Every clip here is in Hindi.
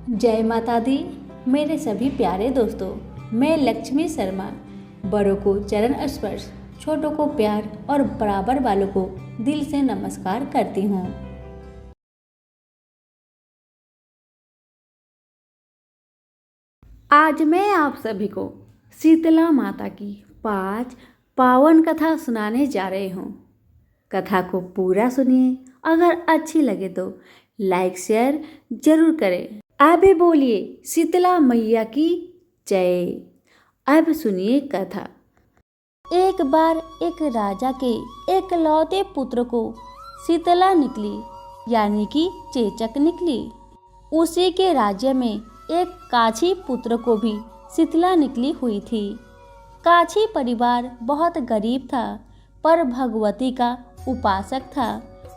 जय माता दी। मेरे सभी प्यारे दोस्तों, मैं लक्ष्मी शर्मा बड़ों को चरण स्पर्श, छोटों को प्यार और बराबर वालों को दिल से नमस्कार करती हूँ। आज मैं आप सभी को शीतला माता की 5 पावन कथा सुनाने जा रही हूँ। कथा को पूरा सुनिए। अगर अच्छी लगे तो लाइक शेयर जरूर करें। अभी बोलिए शीतला मैया की जय। अब सुनिए कथा। एक बार एक राजा के एकलौते पुत्र को शीतला निकली, यानी कि चेचक निकली। उसी के राज्य में एक काछी पुत्र को भी शीतला निकली हुई थी। काछी परिवार बहुत गरीब था, पर भगवती का उपासक था।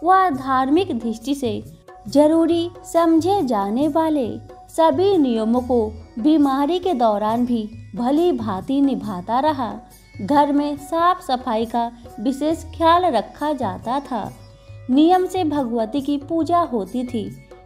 वह धार्मिक दृष्टि से जरूरी समझे जाने वाले सभी नियमों को बीमारी के दौरान भी भली भांति निभाता रहा। घर में साफ सफाई का विशेष ख्याल रखा जाता था। नियम से भगवती की पूजा होती थी।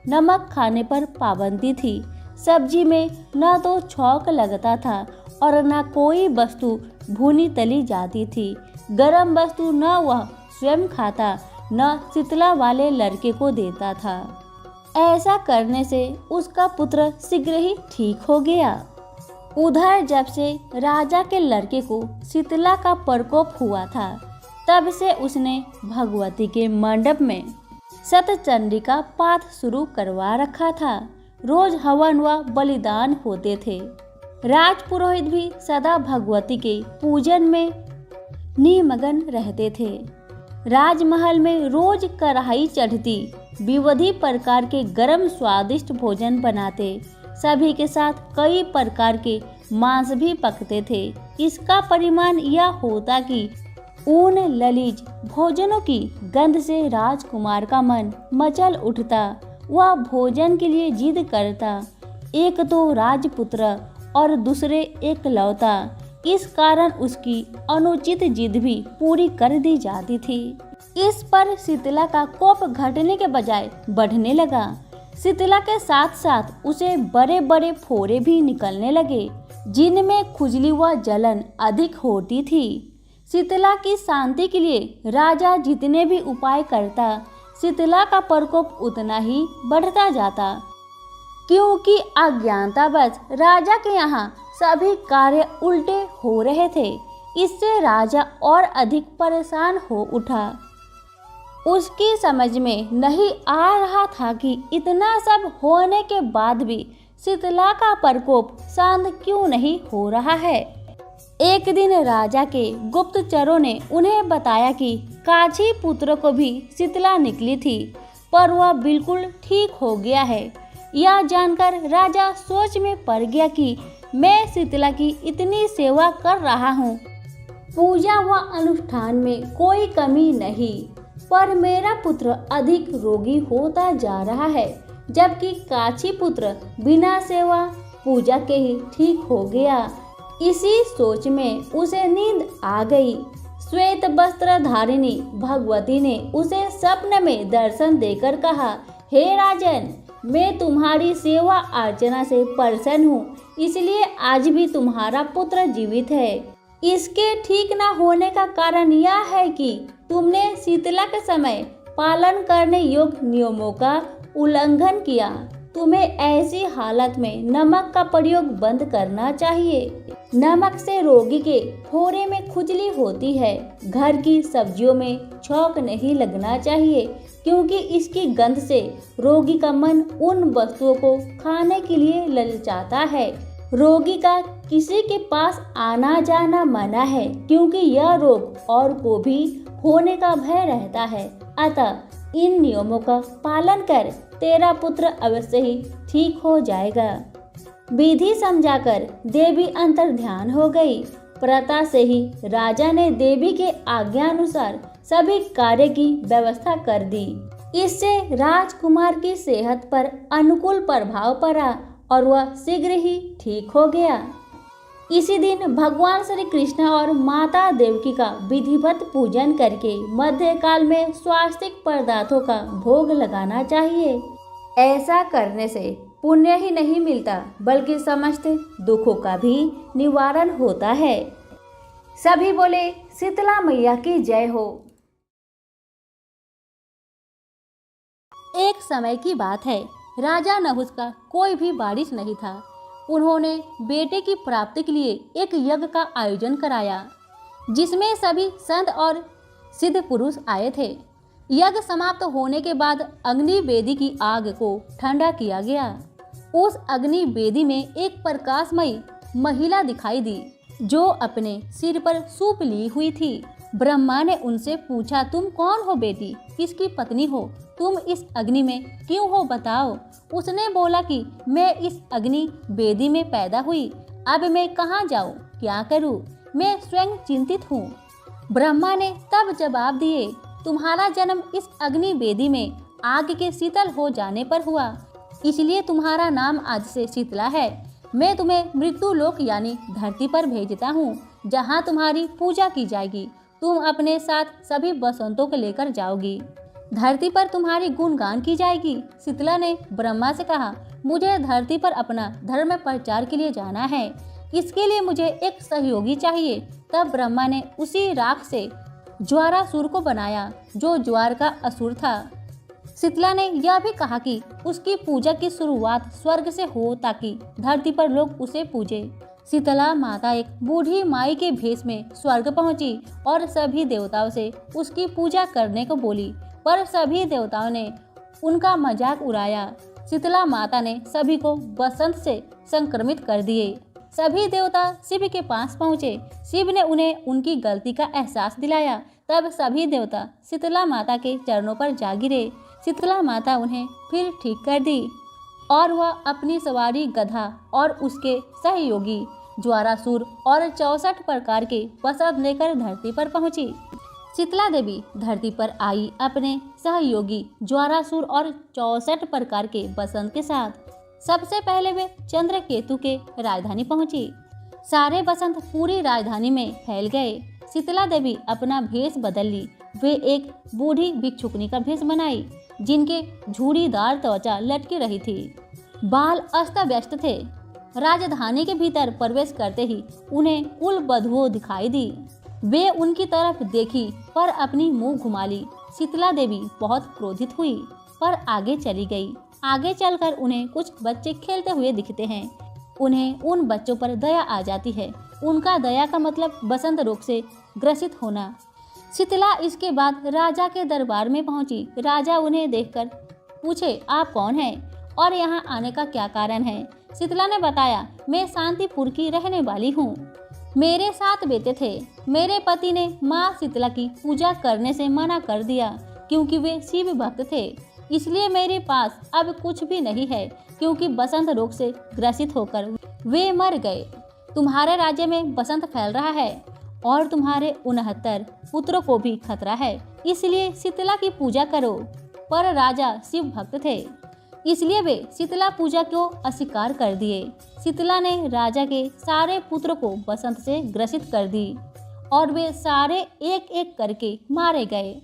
नमक खाने पर पाबंदी थी। सब्जी में न तो छौंक लगता था और न कोई वस्तु भुनी तली जाती थी। गरम वस्तु न वह स्वयं खाता, न शीतला वाले लड़के को देता था। ऐसा करने से उसका पुत्र शीघ्र ही ठीक हो गया। उधर जब से राजा के लड़के को शीतला का प्रकोप हुआ था, तब से उसने भगवती के मंडप में सतचंडी का पाठ शुरू करवा रखा था। रोज हवन व बलिदान होते थे। राजपुरोहित भी सदा भगवती के पूजन में निमग्न रहते थे। राजमहल में रोज कढ़ाई चढ़ती, विविध प्रकार के गरम स्वादिष्ट भोजन बनाते। सभी के साथ कई प्रकार के मांस भी पकते थे। इसका परिणाम यह होता कि उन ललीज भोजनों की गंध से राजकुमार का मन मचल उठता। वह भोजन के लिए जिद करता। एक तो राजपुत्र और दूसरे एकलौता, इस कारण उसकी अनुचित जिद भी पूरी कर दी जाती थी। इस पर शीतला का कोप घटने के बजाय बढ़ने लगा। शीतला के साथ साथ उसे बड़े बड़े फोड़े भी निकलने लगे, जिनमें खुजली व जलन अधिक होती थी। शीतला की शांति के लिए राजा जितने भी उपाय करता, शीतला का प्रकोप उतना ही बढ़ता जाता। क्योंकि अज्ञानतावश राजा के यहाँ सभी कार्य उल्टे हो रहे थे, इससे राजा और अधिक परेशान हो उठा। उसकी समझ में नहीं आ रहा था कि इतना सब होने के बाद भी शीतला का प्रकोप शांत क्यों नहीं हो रहा है। एक दिन राजा के गुप्तचरों ने उन्हें बताया कि काछी पुत्र को भी शीतला निकली थी, पर वह बिल्कुल ठीक हो गया है। यह जानकर राजा सोच में पड़ गया कि मैं शीतला की इतनी सेवा कर रहा हूँ, पूजा व अनुष्ठान में कोई कमी नहीं, पर मेरा पुत्र अधिक रोगी होता जा रहा है, जबकि काछी पुत्र बिना सेवा पूजा के ही ठीक हो गया। इसी सोच में उसे नींद आ गई। श्वेत वस्त्र धारिणी भगवती ने उसे स्वप्न में दर्शन देकर कहा, हे राजन, मैं तुम्हारी सेवा अर्चना से प्रसन्न हूँ, इसलिए आज भी तुम्हारा पुत्र जीवित है। इसके ठीक न होने का कारण यह है कि तुमने शीतला के समय पालन करने योग्य नियमों का उल्लंघन किया। तुम्हें ऐसी हालत में नमक का प्रयोग बंद करना चाहिए। नमक से रोगी के फोड़े में खुजली होती है। घर की सब्जियों में छौंक नहीं लगना चाहिए, क्योंकि इसकी गंध से रोगी का मन उन वस्तुओं को खाने के लिए ललचाता है। रोगी का किसी के पास आना जाना मना है, क्योंकि यह रोग और को भी होने का भय रहता है। अतः इन नियमों का पालन कर, तेरा पुत्र अवश्य ही ठीक हो जाएगा। विधि समझाकर देवी अंतर ध्यान हो गई। प्रथा से ही राजा ने देवी के आज्ञा अनुसार सभी कार्य की व्यवस्था कर दी। इससे राजकुमार की सेहत पर अनुकूल प्रभाव पड़ा और वह शीघ्र ही ठीक हो गया। इसी दिन भगवान श्री कृष्ण और माता देवकी का विधिवत पूजन करके मध्यकाल में स्वास्तिक पदार्थों का भोग लगाना चाहिए। ऐसा करने से पुण्य ही नहीं मिलता बल्कि समस्त दुखों का भी निवारण होता है। सभी बोले शीतला मैया की जय हो। एक समय की बात है, राजा नहुष का कोई भी वारिस नहीं था। उन्होंने बेटे की प्राप्ति के लिए एक यज्ञ का आयोजन कराया जिसमें सभी संत और सिद्ध पुरुष आए थे। यज्ञ समाप्त होने के बाद अग्नि वेदी की आग को ठंडा किया गया। उस अग्नि वेदी में एक प्रकाशमयी महिला दिखाई दी जो अपने सिर पर सूप ली हुई थी। ब्रह्मा ने उनसे पूछा, तुम कौन हो बेटी, किसकी पत्नी हो, तुम इस अग्नि में क्यों हो, बताओ। उसने बोला कि मैं इस अग्नि वेदी में पैदा हुई, अब मैं कहाँ जाऊँ, क्या करूँ, मैं स्वयं चिंतित हूँ। ब्रह्मा ने तब जवाब दिए, तुम्हारा जन्म इस अग्नि वेदी में आग के शीतल हो जाने पर हुआ, इसलिए तुम्हारा नाम आज से शीतला है। मैं तुम्हें मृत्यु लोक यानी धरती पर भेजता हूँ जहाँ तुम्हारी पूजा की जाएगी। तुम अपने साथ सभी बसंतों को लेकर जाओगी, धरती पर तुम्हारी गुणगान की जाएगी। शीतला ने ब्रह्मा से कहा, मुझे धरती पर अपना धर्म प्रचार के लिए जाना है, इसके लिए मुझे एक सहयोगी चाहिए। तब ब्रह्मा ने उसी राख से ज्वारासुर को बनाया जो ज्वार का असुर था। शीतला ने यह भी कहा कि उसकी पूजा की शुरुआत स्वर्ग से हो ताकि धरती पर लोग उसे पूजे। शीतला माता एक बूढ़ी माई के भेष में स्वर्ग पहुंची और सभी देवताओं से उसकी पूजा करने को बोली, पर सभी देवताओं ने उनका मजाक उड़ाया। शीतला माता ने सभी को बसंत से संक्रमित कर दिए। सभी देवता शिव के पास पहुँचे। शिव ने उन्हें उनकी गलती का एहसास दिलाया। तब सभी देवता शीतला माता के चरणों पर जा गिरे। शीतला माता उन्हें फिर ठीक कर दी और वह अपनी सवारी गधा और उसके सहयोगी ज्वारासुर और 64 प्रकार के बसंत लेकर धरती पर पहुंची। शीतला देवी धरती पर आई अपने सहयोगी ज्वारासुर और 64 प्रकार के बसंत के साथ। सबसे पहले वे चंद्रकेतु के राजधानी पहुंची। सारे बसंत पूरी राजधानी में फैल गए। शीतला देवी अपना भेष बदल ली। वे एक बूढ़ी भिक्षुकनी का भेष बनाई जिनके झुर्रीदार त्वचा लटकी रही थी। बाल अस्त व्यस्त थे। राजधानी के भीतर प्रवेश करते ही उन्हें कुल बधुओं दिखाई दी। वे उनकी तरफ देखी पर अपनी मुंह घुमा ली। शीतला देवी बहुत क्रोधित हुई पर आगे चली गई। आगे चलकर उन्हें कुछ बच्चे खेलते हुए दिखते हैं। उन्हें उन बच्चों पर दया आ जाती है। उनका दया का मतलब बसंत रोग से ग्रसित होना। शीतला इसके बाद राजा के दरबार में पहुंची। राजा उन्हें देखकर पूछे, आप कौन हैं और यहाँ आने का क्या कारण है। शीतला ने बताया, मैं शांतिपुर की रहने वाली हूँ। मेरे 7 बेटे थे। मेरे पति ने माँ शीतला की पूजा करने से मना कर दिया क्योंकि वे शिव भक्त थे। इसलिए मेरे पास अब कुछ भी नहीं है क्योंकि बसंत रोग से ग्रसित होकर वे मर गए। तुम्हारे राज्य में बसंत फैल रहा है और तुम्हारे 69 पुत्रों को भी खतरा है, इसलिए शीतला की पूजा करो। पर राजा शिव भक्त थे, इसलिए वे शीतला पूजा को अस्वीकार कर दिए। शीतला ने राजा के सारे पुत्रों को बसंत से ग्रसित कर दी और वे सारे एक एक करके मारे गए।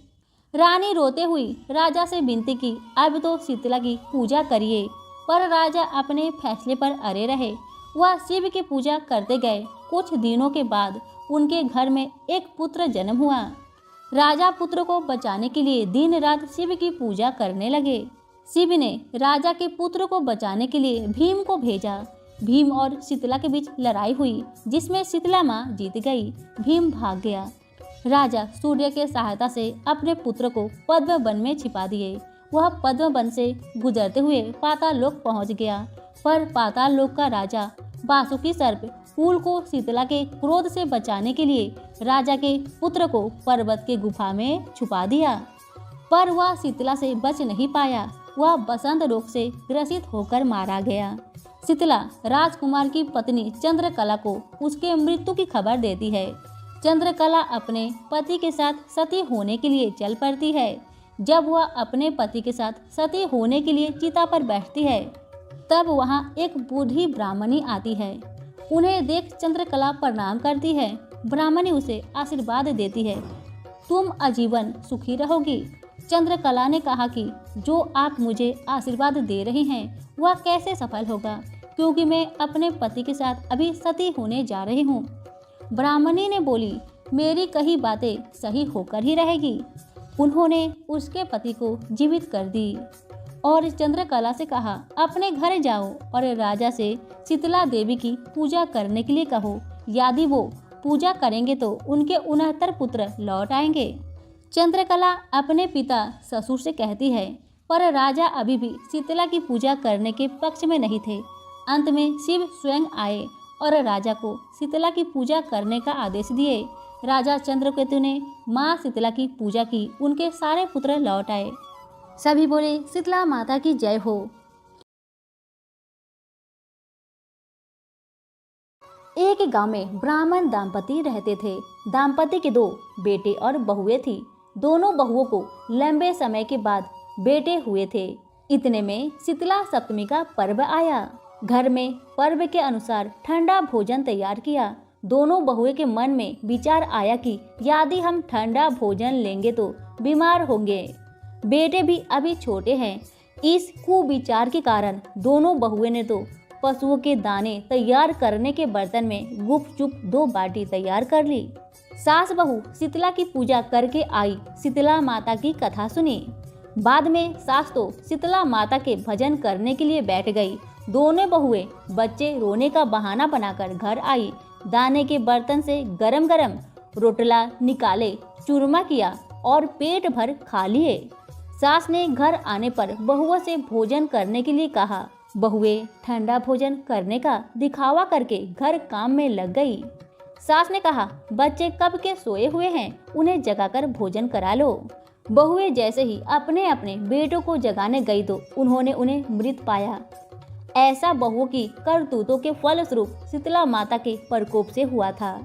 रानी रोते हुई राजा से विनती की, अब तो शीतला की पूजा करिए। पर राजा अपने फैसले पर अड़े रहे। वह शिव की पूजा करते गए। कुछ दिनों के बाद उनके घर में एक पुत्र जन्म हुआ। राजा पुत्र को बचाने के लिए दिन रात शिव की पूजा करने लगे। शिव ने राजा के पुत्र को बचाने के लिए भीम को भेजा। भीम और शीतला के बीच लड़ाई हुई जिसमें शीतला माँ जीत गई। भीम भाग गया। राजा सूर्य के सहायता से अपने पुत्र को पद्म वन में छिपा दिए। वह पद्म वन से गुजरते हुए पाताल लोक पहुँच गया। पर पाताल लोक का राजा वासुकी सर्प कुल को शीतला के क्रोध से बचाने के लिए राजा के पुत्र को पर्वत के गुफा में छुपा दिया। पर वह शीतला से बच नहीं पाया। वह बसंत रोग से ग्रसित होकर मारा गया। शीतला राजकुमार की पत्नी चंद्रकला को उसके मृत्यु की खबर देती है। चंद्रकला अपने पति के साथ सती होने के लिए चल पड़ती है। जब वह अपने पति के साथ सती होने के लिए चिता पर बैठती है तब वहां एक बूढ़ी ब्राह्मणी आती है। उन्हें देख चंद्रकला प्रणाम करती है। ब्राह्मणी उसे आशीर्वाद देती है, तुम आजीवन सुखी रहोगी। चंद्रकला ने कहा कि जो आप मुझे आशीर्वाद दे रहे हैं वह कैसे सफल होगा, क्योंकि मैं अपने पति के साथ अभी सती होने जा रही हूँ। ब्राह्मणी ने बोली, मेरी कही बातें सही होकर ही रहेगी। उन्होंने उसके पति को जीवित कर दी और चंद्रकला से कहा, अपने घर जाओ और राजा से शीतला देवी की पूजा करने के लिए कहो। यदि वो पूजा करेंगे तो उनके 69 पुत्र लौट आएंगे। चंद्रकला अपने पिता ससुर से कहती है, पर राजा अभी भी शीतला की पूजा करने के पक्ष में नहीं थे। अंत में शिव स्वयं आए और राजा को शीतला की पूजा करने का आदेश दिए। राजा चंद्रकेतु ने माँ शीतला की पूजा की, उनके सारे पुत्र लौट आए। सभी बोले, शीतला माता की जय हो। एक गांव में ब्राह्मण दंपति रहते थे। दंपति के 2 बेटे और बहुएं थी। दोनों बहुओं को लंबे समय के बाद बेटे हुए थे। इतने में शीतला सप्तमी का पर्व आया। घर में पर्व के अनुसार ठंडा भोजन तैयार किया। दोनों बहुओं के मन में विचार आया कि यदि हम ठंडा भोजन लेंगे तो बीमार होंगे। बेटे भी अभी छोटे हैं। इस कुविचार के कारण दोनों बहुओं ने तो पशुओं के दाने तैयार करने के बर्तन में गुपचुप 2 बाटी तैयार कर ली। सास बहू शीतला की पूजा करके आई, शीतला माता की कथा सुनी। बाद में सास तो शीतला माता के भजन करने के लिए बैठ गई। दोनों बहुएं बच्चे रोने का बहाना बनाकर घर आई। दाने के बर्तन से गरम गरम रोटला निकाले, चूरमा किया और पेट भर खा लिए। सास ने घर आने पर बहुओं से भोजन करने के लिए कहा। बहुएं ठंडा भोजन करने का दिखावा करके घर काम में लग गई। सास ने कहा, बच्चे कब के सोए हुए हैं, उन्हें जगाकर भोजन करा लो। बहुएं जैसे ही अपने अपने बेटों को जगाने गई तो उन्होंने उन्हें मृत पाया। ऐसा बहुओं की करतूतों के फलस्वरूप शीतला माता के प्रकोप से हुआ था।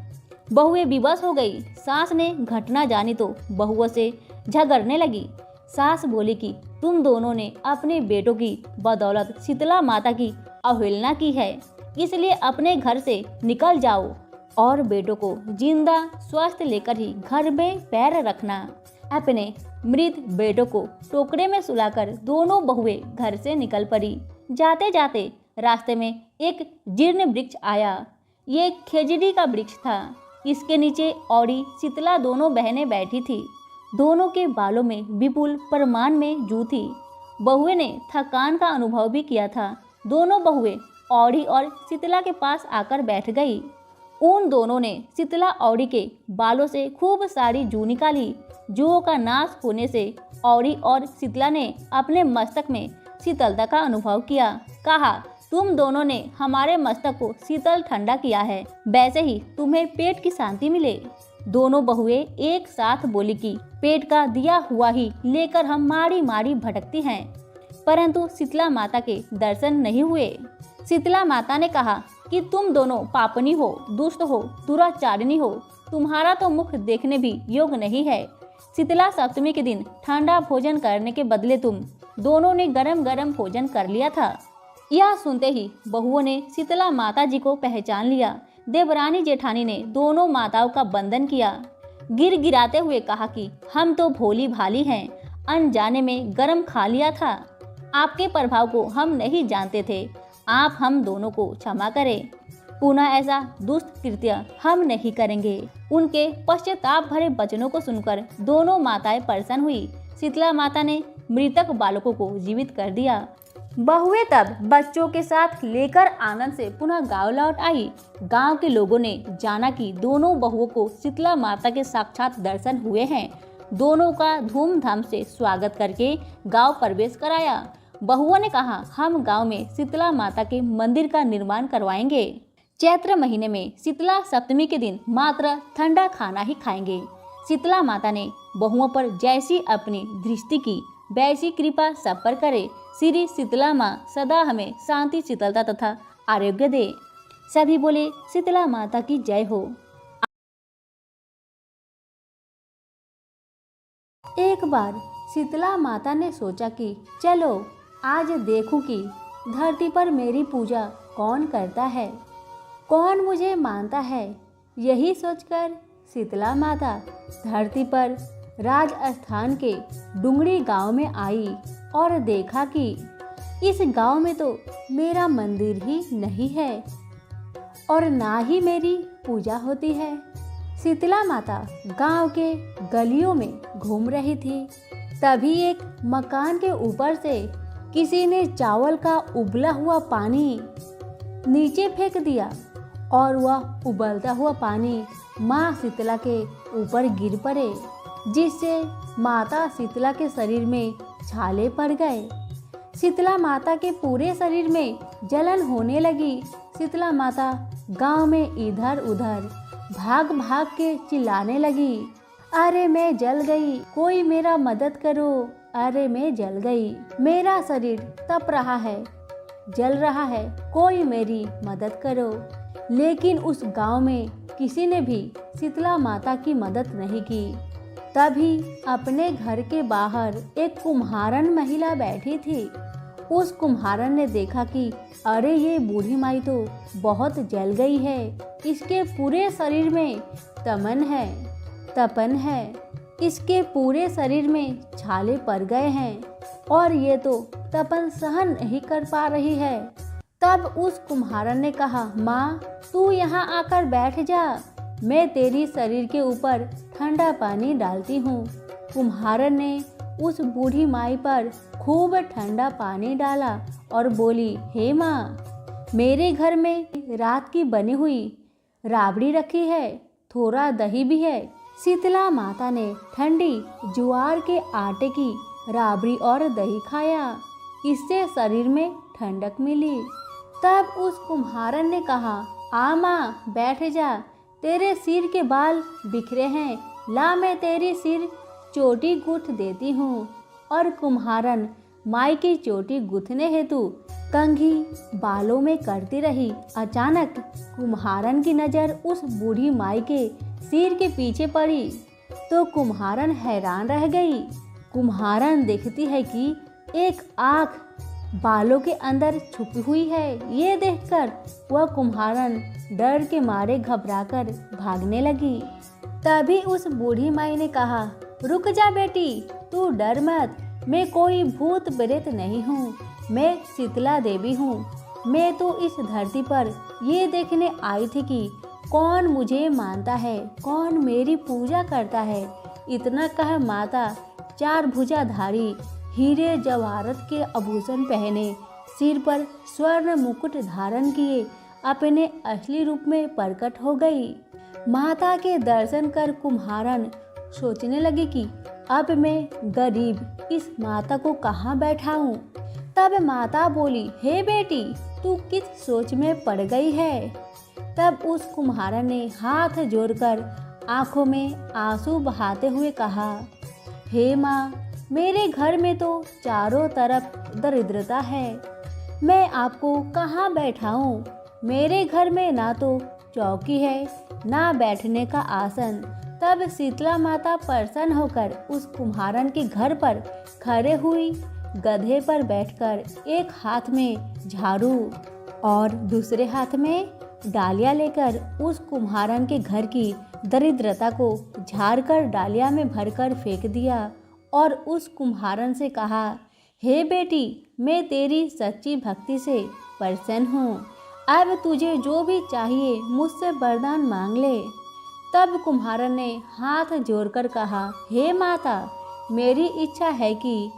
बहुएं विवश हो गई। सास ने घटना जानी तो बहुओं से झगड़ने लगी। सास बोली कि तुम दोनों ने अपने बेटों की बदौलत शीतला माता की अवहेलना की है, इसलिए अपने घर से निकल जाओ और बेटों को जिंदा स्वस्थ लेकर ही घर में पैर रखना। अपने मृत बेटों को टोकरे में सुलाकर दोनों बहुएं घर से निकल पड़ी। जाते जाते रास्ते में एक जीर्ण वृक्ष आया। ये खेजड़ी का वृक्ष था। इसके नीचे औरी शीतला दोनों बहनें बैठी थी। दोनों के बालों में विपुल परिमाण में जू थी। बहुएं ने थकान का अनुभव भी किया था। दोनों बहुएं औरी और शीतला के पास आकर बैठ गई। उन दोनों ने शीतला औरी के बालों से खूब सारी जू निकाली। जूओं का नाश होने से औरी और शीतला ने अपने मस्तक में शीतलता का अनुभव किया। कहा, तुम दोनों ने हमारे मस्तक को शीतल ठंडा किया है, वैसे ही तुम्हें पेट की शांति मिले। दोनों बहुएं एक साथ बोली कि पेट का दिया हुआ ही लेकर हम मारी मारी भटकती हैं, परंतु शीतला माता के दर्शन नहीं हुए। शीतला माता ने कहा कि तुम दोनों पापनी हो, दुष्ट हो, दुराचारिणी हो, तुम्हारा तो मुख देखने भी योग्य नहीं है। शीतला सप्तमी के दिन ठंडा भोजन करने के बदले तुम दोनों ने गरम गरम भोजन कर लिया था। यह सुनते ही बहुओं ने शीतला माता जी को पहचान लिया। देवरानी जेठानी ने दोनों माताओं का वंदन किया। गिर गिराते हुए कहा कि हम तो भोली भाली हैं, अनजाने में गरम खा लिया था। आपके प्रभाव को हम नहीं जानते थे। आप हम दोनों को क्षमा करें। पुनः ऐसा दुष्ट कृत्य हम नहीं करेंगे। उनके पश्चाताप भरे वचनों को सुनकर दोनों माताएं प्रसन्न हुई। शीतला माता ने मृतक बालकों को जीवित कर दिया। बहुएं तब बच्चों के साथ लेकर आनंद से पुनः गांव लौट आई। गांव के लोगों ने जाना कि दोनों बहुओं को शीतला माता के साक्षात दर्शन हुए हैं। दोनों का धूमधाम से स्वागत करके गांव प्रवेश कराया। बहुओं ने कहा, हम गांव में शीतला माता के मंदिर का निर्माण करवाएंगे। चैत्र महीने में शीतला सप्तमी के दिन मात्र ठंडा खाना ही खाएंगे। शीतला माता ने बहुओं पर जैसी अपनी दृष्टि की वैसी कृपा सब पर करे। श्री शीतला माँ सदा हमें शांति, शीतलता तथा आरोग्य दे। सभी बोले, शीतला माता की जय हो। एक बार शीतला माता ने सोचा कि चलो आज देखूं कि धरती पर मेरी पूजा कौन करता है, कौन मुझे मानता है। यही सोचकर शीतला माता धरती पर राजस्थान के डुंगरी गांव में आई और देखा कि इस गांव में तो मेरा मंदिर ही नहीं है और ना ही मेरी पूजा होती है। शीतला माता गांव के गलियों में घूम रही थी। तभी एक मकान के ऊपर से किसी ने चावल का उबला हुआ पानी नीचे फेंक दिया और वह उबलता हुआ पानी माँ शीतला के ऊपर गिर पड़े, जिससे माता शीतला के शरीर में छाले पड़ गए। शीतला माता के पूरे शरीर में जलन होने लगी। शीतला माता गांव में इधर उधर भाग भाग के चिल्लाने लगी, अरे मैं जल गई, कोई मेरा मदद करो, अरे मैं जल गई, मेरा शरीर तप रहा है, जल रहा है, कोई मेरी मदद करो। लेकिन उस गांव में किसी ने भी शीतला माता की मदद नहीं की। तभी अपने घर के बाहर एक कुम्हारन महिला बैठी थी। उस कुम्हारन ने देखा कि अरे ये बूढ़ी माई तो बहुत जल गई है, इसके पूरे शरीर में तपन है, इसके पूरे शरीर में छाले पड़ गए हैं और ये तो तपन सहन नहीं कर पा रही है। तब उस कुम्हारन ने कहा, माँ तू यहाँ आकर बैठ जा, मैं तेरी शरीर के ऊपर ठंडा पानी डालती हूँ। कुम्हारन ने उस बूढ़ी माई पर खूब ठंडा पानी डाला और बोली, हे माँ, मेरे घर में रात की बनी हुई राबड़ी रखी है, थोड़ा दही भी है। शीतला माता ने ठंडी ज्वार के आटे की राबड़ी और दही खाया, इससे शरीर में ठंडक मिली। तब उस कुम्हारन ने कहा, आ माँ बैठ जा, तेरे सिर के बाल बिखरे हैं, ला मैं तेरी सिर चोटी गूंथ देती हूँ। और कुम्हारन माई की चोटी गूंथने हेतु कंघी बालों में करती रही। अचानक कुम्हारन की नज़र उस बूढ़ी माई के सिर के पीछे पड़ी तो कुम्हारन हैरान रह गई। कुम्हारन देखती है कि एक आँख बालों के अंदर छुपी हुई है। ये देखकर वह कुम्हारन डर के मारे घबराकर भागने लगी। तभी उस बूढ़ी माई ने कहा, रुक जा बेटी, तू डर मत, मैं कोई भूत प्रेत नहीं हूँ, मैं शीतला देवी हूँ। मैं तो इस धरती पर ये देखने आई थी कि कौन मुझे मानता है, कौन मेरी पूजा करता है। इतना कह माता चार भुजाधारी हीरे जवाहरत के आभूषण पहने, सिर पर स्वर्ण मुकुट धारण किए अपने असली रूप में प्रकट हो गई। माता के दर्शन कर कुम्हारन सोचने लगे कि अब मैं गरीब इस माता को कहाँ बैठाऊं। तब माता बोली, हे बेटी, तू किस सोच में पड़ गई है। तब उस कुम्हारन ने हाथ जोड़कर आंखों में आंसू बहाते हुए कहा, हे माँ, मेरे घर में तो चारों तरफ दरिद्रता है, मैं आपको कहाँ बैठाऊं। मेरे घर में ना तो चौकी है, ना बैठने का आसन। तब शीतला माता प्रसन्न होकर उस कुम्हारन के घर पर खड़े हुई, गधे पर बैठकर एक हाथ में झाड़ू और दूसरे हाथ में डालिया लेकर उस कुम्हारन के घर की दरिद्रता को झाड़कर डालिया में भरकर फेंक दिया और उस कुम्हारन से कहा, हे बेटी, मैं तेरी सच्ची भक्ति से प्रसन्न हूँ, अब तुझे जो भी चाहिए मुझसे वरदान मांग ले। तब कुम्हारन ने हाथ जोड़कर कहा, हे माता, मेरी इच्छा है कि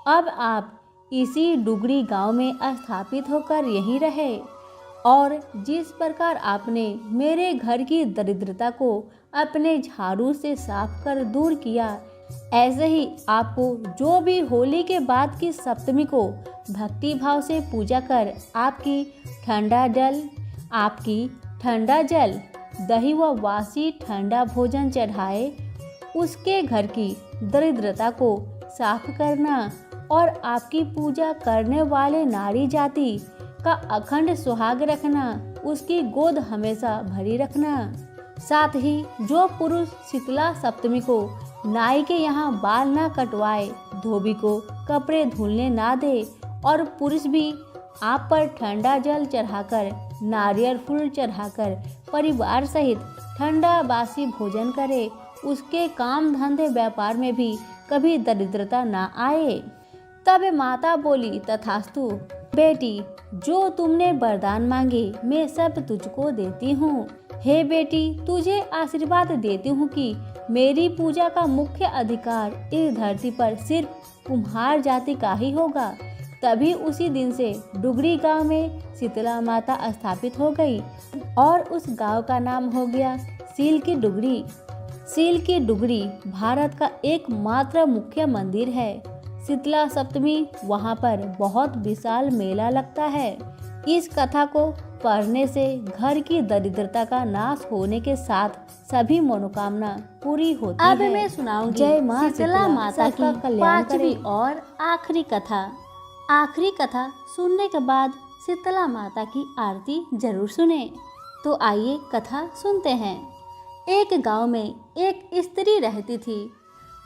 अब आप इसी डुगरी गांव में स्थापित होकर यहीं रहे और जिस प्रकार आपने मेरे घर की दरिद्रता को अपने झाड़ू से साफ कर दूर किया, ऐसे ही आपको जो भी होली के बाद की सप्तमी को भक्ति भाव से पूजा कर आपकी ठंडा जल दही व वासी ठंडा भोजन चढ़ाए, उसके घर की दरिद्रता को साफ करना और आपकी पूजा करने वाले नारी जाति का अखंड सुहाग रखना, उसकी गोद हमेशा भरी रखना। साथ ही जो पुरुष शीतला सप्तमी को नाई के यहाँ बाल ना कटवाए, धोबी को कपड़े धुलने ना दे और पुरुष भी आप पर ठंडा जल चढ़ाकर, नारियल फूल चढ़ाकर परिवार सहित ठंडा बासी भोजन करे उसके काम धंधे व्यापार में भी कभी दरिद्रता ना आए। तब माता बोली, तथास्तु बेटी, जो तुमने वरदान मांगे मैं सब तुझको देती हूँ। हे बेटी, तुझे आशीर्वाद देती हूँ कि मेरी पूजा का मुख्य अधिकार इस धरती पर सिर्फ कुम्हार जाति का ही होगा। तभी उसी दिन से डुगरी गांव में शीतला माता स्थापित हो गई और उस गांव का नाम हो गया सील की डुगरी। सील की डुगरी भारत का एकमात्र मुख्य मंदिर है। शीतला सप्तमी वहां पर बहुत विशाल मेला लगता है। इस कथा को पढ़ने से घर की दरिद्रता का नाश होने के साथ सभी मनोकामना पूरी होती है। अब मैं सुनाऊंगी जय मां शीतला माता की कल्याण पांचवी करे। और आखिरी कथा। आखिरी कथा सुनने के बाद शीतला माता की आरती जरूर सुने। तो आइए कथा सुनते हैं। एक गांव में एक स्त्री रहती थी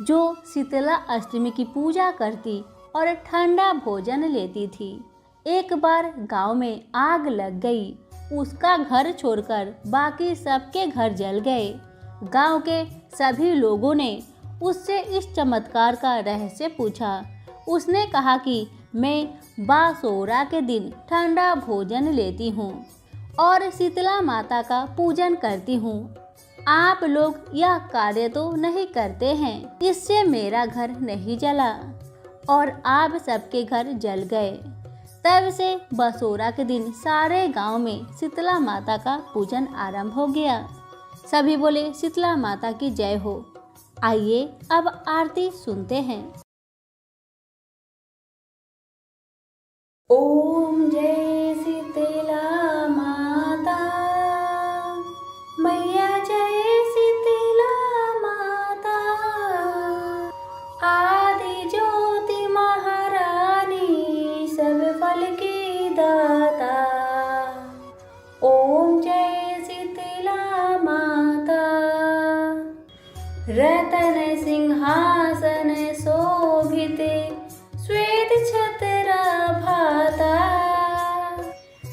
जो शीतला अष्टमी की पूजा करती और ठंडा भोजन लेती थी। एक बार गांव में आग लग गई। उसका घर छोड़कर बाकी सबके घर जल गए। गांव के सभी लोगों ने उससे इस चमत्कार का रहस्य पूछा। उसने कहा कि मैं बासोरा के दिन ठंडा भोजन लेती हूँ और शीतला माता का पूजन करती हूँ। आप लोग यह कार्य तो नहीं करते हैं, इससे मेरा घर नहीं जला और आप सबके घर जल गए। तब से बसोरा के दिन सारे गांव में शीतला माता का पूजन आरंभ हो गया। सभी बोले शीतला माता की जय हो। आइए अब आरती सुनते हैं। ओम जय शीतला माता मैया, जय शीतला माता, आदि ज्योति महारानी, सब फल की दाता। ओम जय शीतला माता, रतन सिंहासन शोभित, श्वेत छत्र भाता,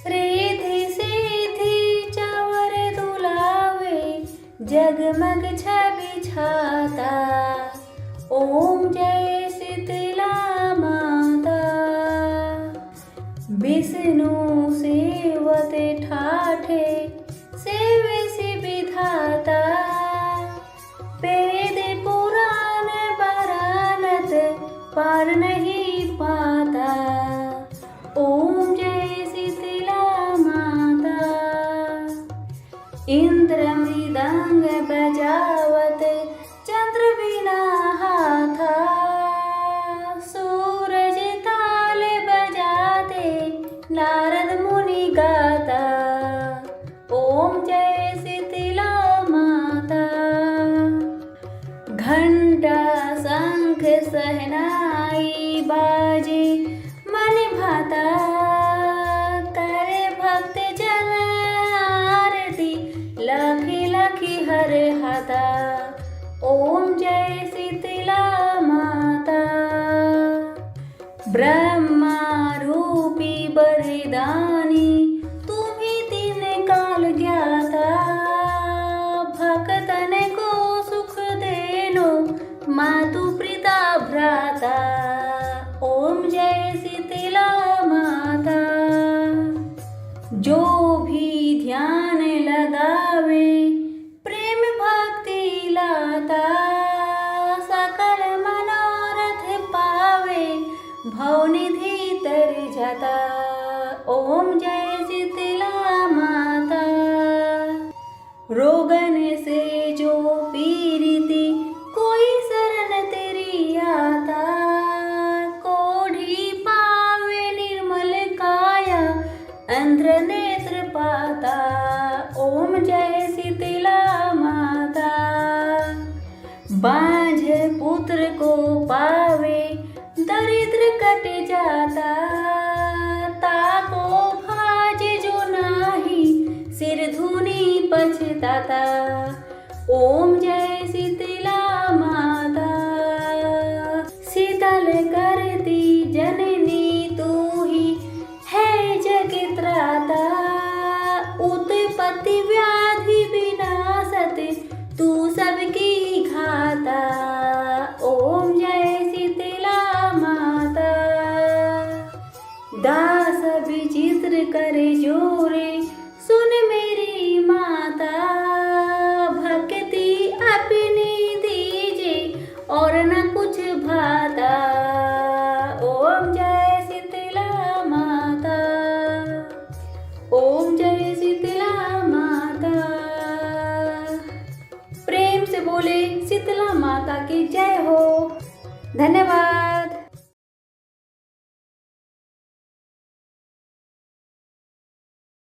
रिद्धि सिद्धि चवर दुलावे, जगमग छवि छाता। ओम जय शीतला माता, विष्णु सेवत ठाठे, सेवसी विधाता, वेद पुराण बरानत, पार नहीं पाता। ओम जय शीतला माता, इंद्र मृदंग बजावत, चंद्र बिना हाथा, सूरज ताल बजाते, नारद मुनि गाता। ओम जय शीतला माता, घंटा शंख सहनाई बाजे, मन भाता, करे भक्त जन आरती, लखी लखी हर हाथा। ओम जय शीतला माता, ब्रह्मा रूपी बरदानी, तुम्ही तीन काल ज्ञाता, भक्तन को सुख देनो, मातु पिता भ्राता। ओम जय शीतला माता, जो भी ध्यान लगावे, प्रेम भक्ति लाता, सकल मनोरथ पावे, भवनिधि तर जाता। ओम जय शीतला माता, रोगन से जो पीड़ित, कोई शरण तेरी आता, कोढ़ी पावे निर्मल काया, अंध्र नेत्र पाता। ओम जय शीतला माता, बांझ पुत्र को पावे, दरिद्र कट जाता, ताको भाज जो नाही, सिर धुनी पछताता। ओम जय शीतला माता, शीतल करती जननी तू ही है जग त्राता, उत्पत्ति व्याधि विनाशत, तू सबकी हो रे, सुन मेरी माता, भक्ति अपनी दीजिए और न कुछ भाता। ओम जय शीतला माता, ओम जय शीतला माता। प्रेम से बोले शीतला माता की जय हो। धन्यवाद।